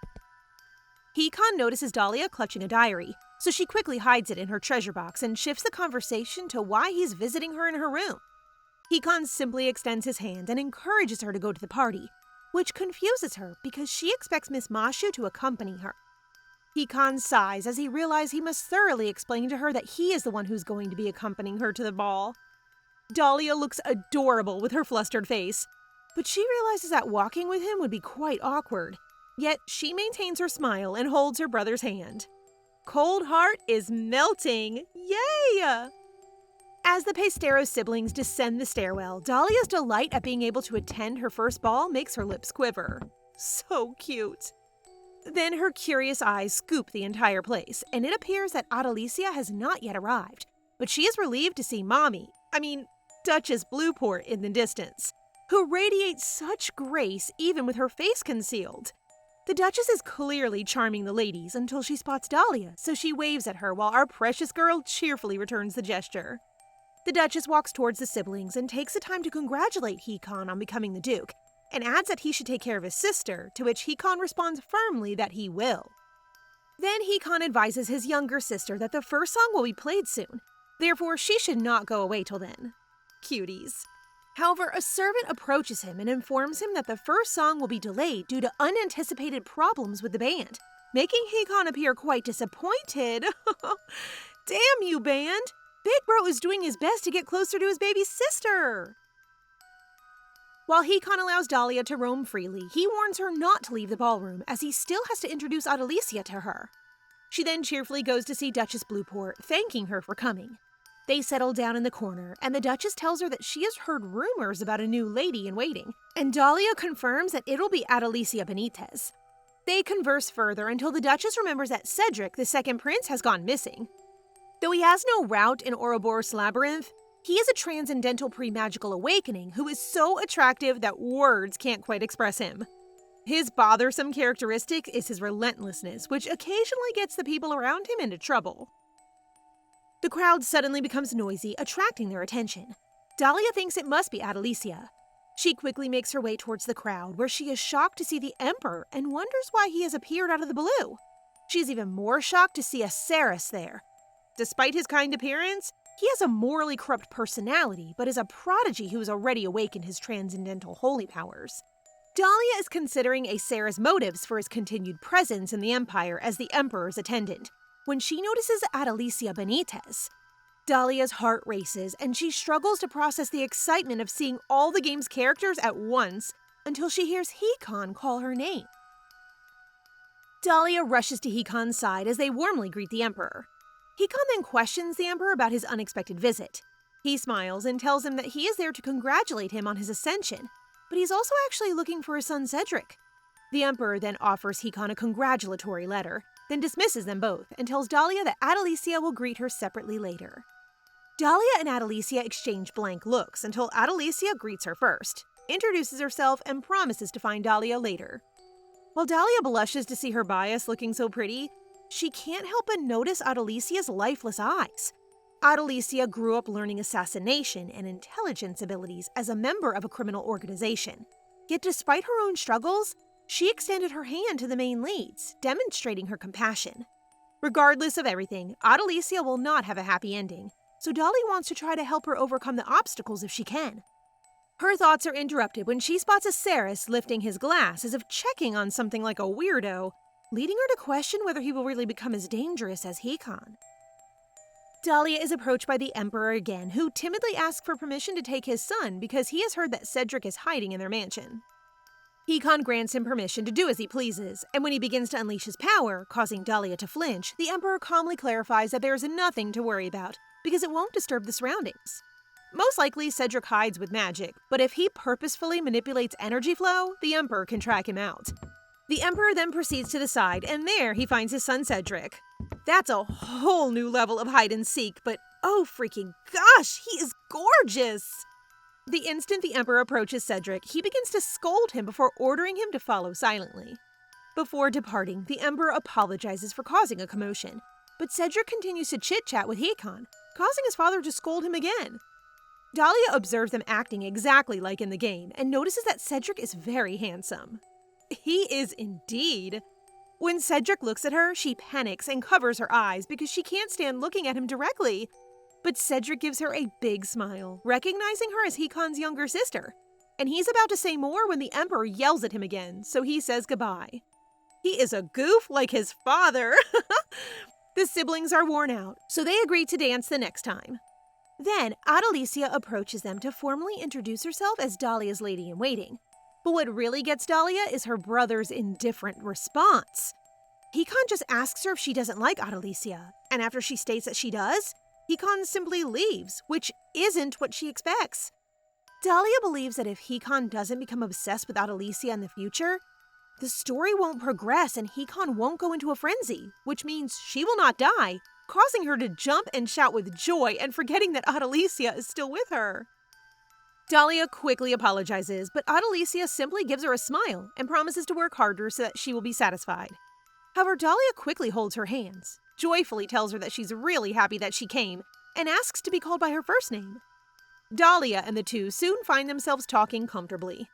Hikon notices Dahlia clutching a diary, so she quickly hides it in her treasure box and shifts the conversation to why he's visiting her in her room. Hikon simply extends his hand and encourages her to go to the party, which confuses her because she expects Miss Mashu to accompany her. Hikon sighs as he realizes he must thoroughly explain to her that he is the one who's going to be accompanying her to the ball. Dahlia looks adorable with her flustered face, but she realizes that walking with him would be quite awkward. Yet she maintains her smile and holds her brother's hand. Cold Heart is melting! Yay! As the Pesteros siblings descend the stairwell, Dahlia's delight at being able to attend her first ball makes her lips quiver. So cute. Then her curious eyes scoop the entire place, and it appears that Adelicia has not yet arrived, but she is relieved to see Duchess Blueport in the distance, who radiates such grace even with her face concealed. The Duchess is clearly charming the ladies until she spots Dahlia, so she waves at her while our precious girl cheerfully returns the gesture. The Duchess walks towards the siblings and takes the time to congratulate Hikon on becoming the Duke, and adds that he should take care of his sister, to which Hikon responds firmly that he will. Then Hikon advises his younger sister that the first song will be played soon, therefore she should not go away till then. Cuties. However, a servant approaches him and informs him that the first song will be delayed due to unanticipated problems with the band, making Hikon appear quite disappointed. Damn you, band! Big Bro is doing his best to get closer to his baby sister! While Hikon allows Dahlia to roam freely, he warns her not to leave the ballroom as he still has to introduce Adelicia to her. She then cheerfully goes to see Duchess Blueport, thanking her for coming. They settle down in the corner, and the Duchess tells her that she has heard rumors about a new lady-in-waiting, and Dahlia confirms that it'll be Adelicia Benitez. They converse further until the Duchess remembers that Cedric, the second prince, has gone missing. Though he has no route in Ouroboros Labyrinth, he is a transcendental pre-magical awakening who is so attractive that words can't quite express him. His bothersome characteristic is his relentlessness, which occasionally gets the people around him into trouble. The crowd suddenly becomes noisy, attracting their attention. Dahlia thinks it must be Adelicia. She quickly makes her way towards the crowd, where she is shocked to see the Emperor and wonders why he has appeared out of the blue. She is even more shocked to see a Saris there. Despite his kind appearance, he has a morally corrupt personality, but is a prodigy who has already awakened his transcendental holy powers. Dahlia is considering a Saris' motives for his continued presence in the Empire as the Emperor's attendant, when she notices Adelicia Benitez. Dahlia's heart races, and she struggles to process the excitement of seeing all the game's characters at once until she hears Hikon call her name. Dahlia rushes to Hikon's side as they warmly greet the Emperor. Hikon then questions the Emperor about his unexpected visit. He smiles and tells him that he is there to congratulate him on his ascension, but he's also actually looking for his son Cedric. The Emperor then offers Hikon a congratulatory letter, then dismisses them both and tells Dahlia that Adelicia will greet her separately later. Dahlia and Adelicia exchange blank looks until Adelicia greets her first, introduces herself, and promises to find Dahlia later. While Dahlia blushes to see her bias looking so pretty, she can't help but notice Adelicia's lifeless eyes. Adelicia grew up learning assassination and intelligence abilities as a member of a criminal organization. Yet despite her own struggles, she extended her hand to the main leads, demonstrating her compassion. Regardless of everything, Adelicia will not have a happy ending, so Dahlia wants to try to help her overcome the obstacles if she can. Her thoughts are interrupted when she spots a Saris lifting his glass as if checking on something like a weirdo, leading her to question whether he will really become as dangerous as Hikon. Dahlia is approached by the Emperor again, who timidly asks for permission to take his son because he has heard that Cedric is hiding in their mansion. Hikon grants him permission to do as he pleases, and when he begins to unleash his power, causing Dahlia to flinch, the Emperor calmly clarifies that there is nothing to worry about, because it won't disturb the surroundings. Most likely, Cedric hides with magic, but if he purposefully manipulates energy flow, the Emperor can track him out. The Emperor then proceeds to the side, and there he finds his son Cedric. That's a whole new level of hide and seek, but oh freaking gosh, he is gorgeous! The instant the Emperor approaches Cedric, he begins to scold him before ordering him to follow silently. Before departing, the Emperor apologizes for causing a commotion, but Cedric continues to chit-chat with Hikon, causing his father to scold him again. Dahlia observes them acting exactly like in the game and notices that Cedric is very handsome. He is indeed. When Cedric looks at her, she panics and covers her eyes because she can't stand looking at him directly. But Cedric gives her a big smile, recognizing her as Hikon's younger sister. And he's about to say more when the Emperor yells at him again, so he says goodbye. He is a goof like his father. The siblings are worn out, so they agree to dance the next time. Then, Adelicia approaches them to formally introduce herself as Dahlia's lady-in-waiting. But what really gets Dahlia is her brother's indifferent response. Hikon just asks her if she doesn't like Adelicia, and after she states that she does, Hikon simply leaves, which isn't what she expects. Dahlia believes that if Hikon doesn't become obsessed with Adelicia in the future, the story won't progress and Hikon won't go into a frenzy, which means she will not die, causing her to jump and shout with joy and forgetting that Adelicia is still with her. Dahlia quickly apologizes, but Adelicia simply gives her a smile and promises to work harder so that she will be satisfied. However, Dahlia quickly holds her hands, joyfully tells her that she's really happy that she came, and asks to be called by her first name. Dahlia and the two soon find themselves talking comfortably.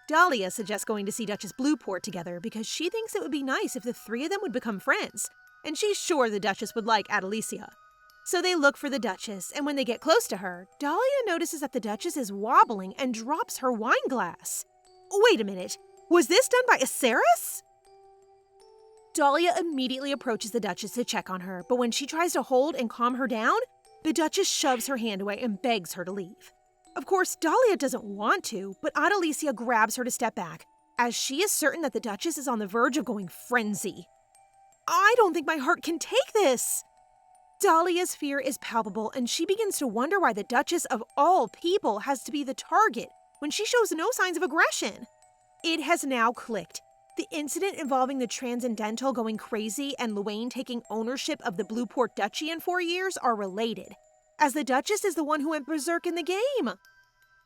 Dahlia suggests going to see Duchess Blueport together because she thinks it would be nice if the three of them would become friends, and she's sure the Duchess would like Adelicia. So they look for the Duchess, and when they get close to her, Dahlia notices that the Duchess is wobbling and drops her wine glass. Wait a minute, was this done by Aceris? Dahlia immediately approaches the Duchess to check on her, but when she tries to hold and calm her down, the Duchess shoves her hand away and begs her to leave. Of course, Dahlia doesn't want to, but Adelicia grabs her to step back, as she is certain that the Duchess is on the verge of going frenzy. I don't think my heart can take this! Dahlia's fear is palpable, and she begins to wonder why the Duchess of all people has to be the target when she shows no signs of aggression. It has now clicked. The incident involving the Transcendental going crazy and Luane taking ownership of the Blueport Duchy in 4 years are related, as the Duchess is the one who went berserk in the game.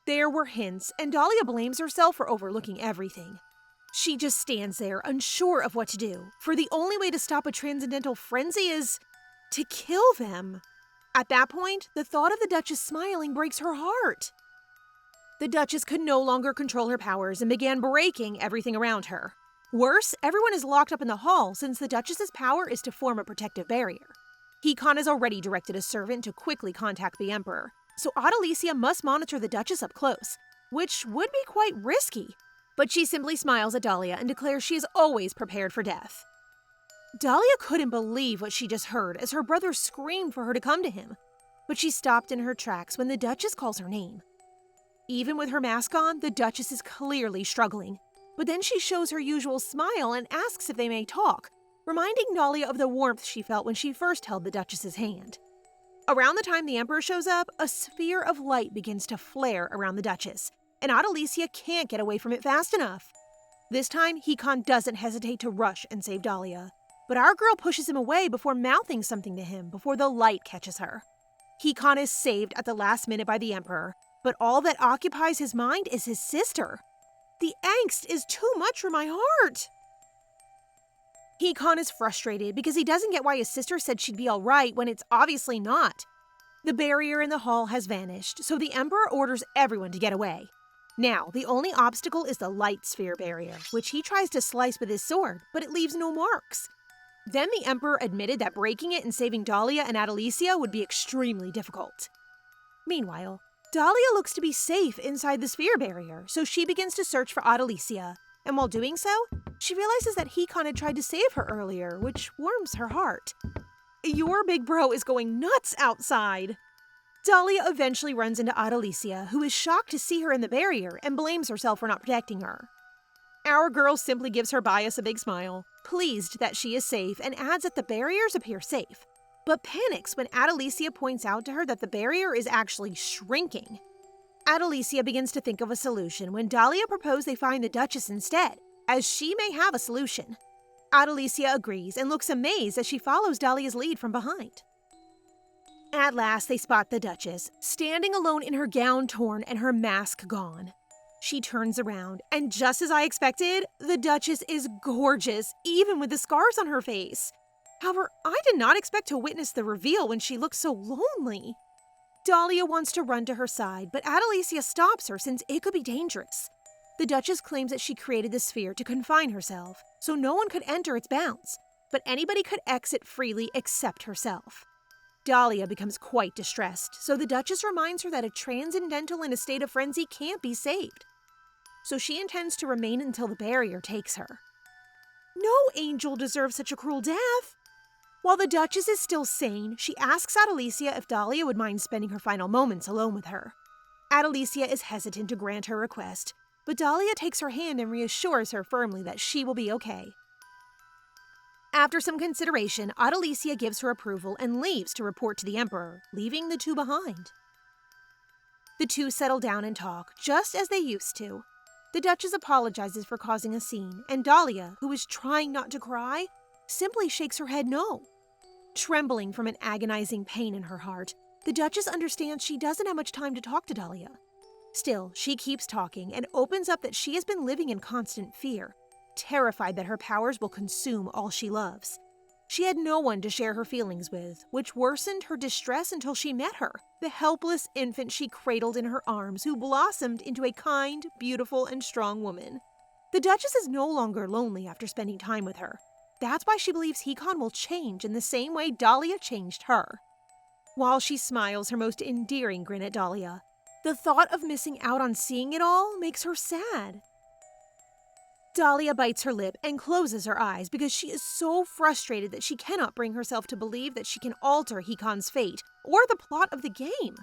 There were hints, and Dahlia blames herself for overlooking everything. She just stands there, unsure of what to do, for the only way to stop a Transcendental frenzy is to kill them. At that point, the thought of the Duchess smiling breaks her heart. The Duchess could no longer control her powers and began breaking everything around her. Worse, everyone is locked up in the hall since the Duchess's power is to form a protective barrier. Hikon has already directed a servant to quickly contact the Emperor, so Adelicia must monitor the Duchess up close, which would be quite risky. But she simply smiles at Dahlia and declares she is always prepared for death. Dahlia couldn't believe what she just heard as her brother screamed for her to come to him, but she stopped in her tracks when the Duchess calls her name. Even with her mask on, the Duchess is clearly struggling, but then she shows her usual smile and asks if they may talk, reminding Dahlia of the warmth she felt when she first held the Duchess's hand. Around the time the Emperor shows up, a sphere of light begins to flare around the Duchess, and Adelicia can't get away from it fast enough. This time, Hikon doesn't hesitate to rush and save Dahlia, but our girl pushes him away before mouthing something to him before the light catches her. Hikon is saved at the last minute by the Emperor, but all that occupies his mind is his sister. The angst is too much for my heart. Hikon is frustrated because he doesn't get why his sister said she'd be all right when it's obviously not. The barrier in the hall has vanished, so the Emperor orders everyone to get away. Now, the only obstacle is the light sphere barrier, which he tries to slice with his sword, but it leaves no marks. Then the Emperor admitted that breaking it and saving Dahlia and Adelicia would be extremely difficult. Meanwhile, Dahlia looks to be safe inside the sphere barrier, so she begins to search for Adelicia, and while doing so, she realizes that Hikon had tried to save her earlier, which warms her heart. Your big bro is going nuts outside! Dahlia eventually runs into Adelicia, who is shocked to see her in the barrier and blames herself for not protecting her. Our girl simply gives her bias a big smile, pleased that she is safe, and adds that the barriers appear safe, but panics when Adelicia points out to her that the barrier is actually shrinking. Adelicia begins to think of a solution when Dahlia proposed they find the Duchess instead, as she may have a solution. Adelicia agrees and looks amazed as she follows Dahlia's lead from behind. At last, they spot the Duchess, standing alone in her gown torn and her mask gone. She turns around, and just as I expected, the Duchess is gorgeous, even with the scars on her face. However, I did not expect to witness the reveal when she looked so lonely. Dahlia wants to run to her side, but Adelicia stops her since it could be dangerous. The Duchess claims that she created the sphere to confine herself, so no one could enter its bounds, but anybody could exit freely except herself. Dahlia becomes quite distressed, so the Duchess reminds her that a Transcendental in a state of frenzy can't be saved. So she intends to remain until the barrier takes her. No angel deserves such a cruel death. While the Duchess is still sane, she asks Adelicia if Dahlia would mind spending her final moments alone with her. Adelicia is hesitant to grant her request, but Dahlia takes her hand and reassures her firmly that she will be okay. After some consideration, Adelicia gives her approval and leaves to report to the Emperor, leaving the two behind. The two settle down and talk, just as they used to. The Duchess apologizes for causing a scene, and Dahlia, who is trying not to cry, simply shakes her head no. Trembling from an agonizing pain in her heart, the Duchess understands she doesn't have much time to talk to Dahlia. Still, she keeps talking and opens up that she has been living in constant fear, terrified that her powers will consume all she loves. She had no one to share her feelings with, which worsened her distress until she met her, the helpless infant she cradled in her arms who blossomed into a kind, beautiful, and strong woman. The Duchess is no longer lonely after spending time with her. That's why she believes Hikon will change in the same way Dahlia changed her. While she smiles her most endearing grin at Dahlia, the thought of missing out on seeing it all makes her sad. Dahlia bites her lip and closes her eyes because she is so frustrated that she cannot bring herself to believe that she can alter Hikon's fate or the plot of the game.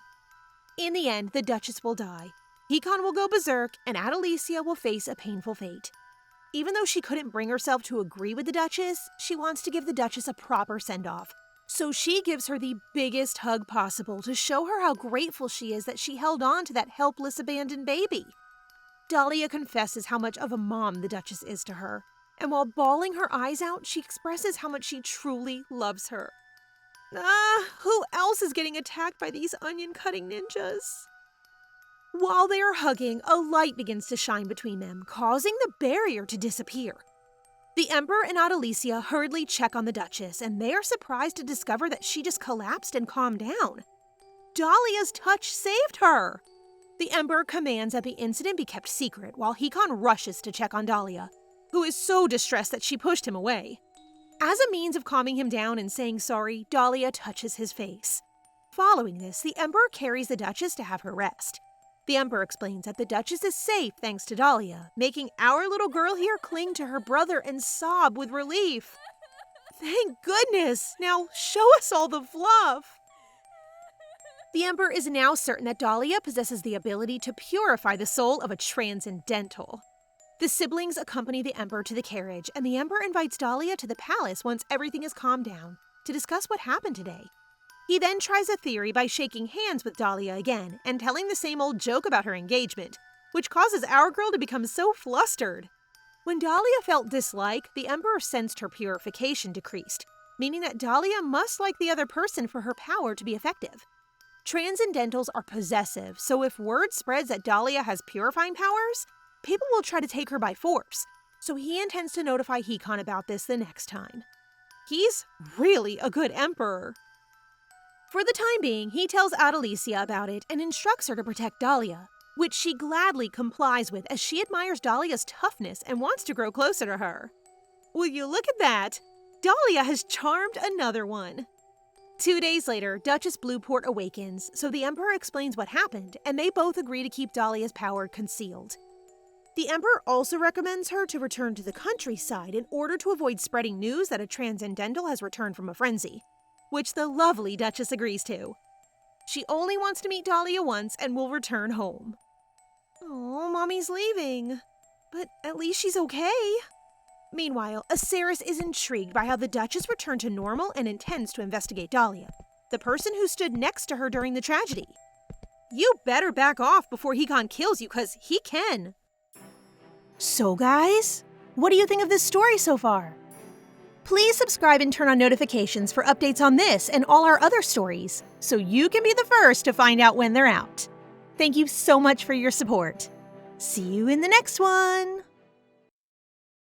In the end, the Duchess will die. Hikon will go berserk, and Adelicia will face a painful fate. Even though she couldn't bring herself to agree with the Duchess, she wants to give the Duchess a proper send-off. So she gives her the biggest hug possible to show her how grateful she is that she held on to that helpless, abandoned baby. Dahlia confesses how much of a mom the Duchess is to her, and while bawling her eyes out, she expresses how much she truly loves her. Who else is getting attacked by these onion-cutting ninjas? While they are hugging, a light begins to shine between them, causing the barrier to disappear. The Emperor and Adelicia hurriedly check on the Duchess, and they are surprised to discover that she just collapsed and calmed down. Dahlia's touch saved her! The Emperor commands that the incident be kept secret while Hikon rushes to check on Dahlia, who is so distressed that she pushed him away. As a means of calming him down and saying sorry, Dahlia touches his face. Following this, the Emperor carries the Duchess to have her rest. The Emperor explains that the Duchess is safe thanks to Dahlia, making our little girl here cling to her brother and sob with relief. Thank goodness! Now show us all the fluff! The Emperor is now certain that Dahlia possesses the ability to purify the soul of a transcendental. The siblings accompany the Emperor to the carriage, and the Emperor invites Dahlia to the palace once everything is calmed down to discuss what happened today. He then tries a theory by shaking hands with Dahlia again and telling the same old joke about her engagement, which causes our girl to become so flustered. When Dahlia felt dislike, the Emperor sensed her purification decreased, meaning that Dahlia must like the other person for her power to be effective. Transcendentals are possessive, so if word spreads that Dahlia has purifying powers, people will try to take her by force, so he intends to notify Hikon about this the next time. He's really a good emperor. For the time being, he tells Adelicia about it and instructs her to protect Dahlia, which she gladly complies with as she admires Dahlia's toughness and wants to grow closer to her. Will you look at that? Dahlia has charmed another one. 2 days later, Duchess Blueport awakens, so the Emperor explains what happened, and they both agree to keep Dahlia's power concealed. The Emperor also recommends her to return to the countryside in order to avoid spreading news that a transcendental has returned from a frenzy, which the lovely Duchess agrees to. She only wants to meet Dahlia once and will return home. Oh, Mommy's leaving. But at least she's okay. Meanwhile, Aceris is intrigued by how the Duchess returned to normal and intends to investigate Dahlia, the person who stood next to her during the tragedy. You better back off before Hikon kills you, cause he can. So guys, what do you think of this story so far? Please subscribe and turn on notifications for updates on this and all our other stories, so you can be the first to find out when they're out. Thank you so much for your support. See you in the next one!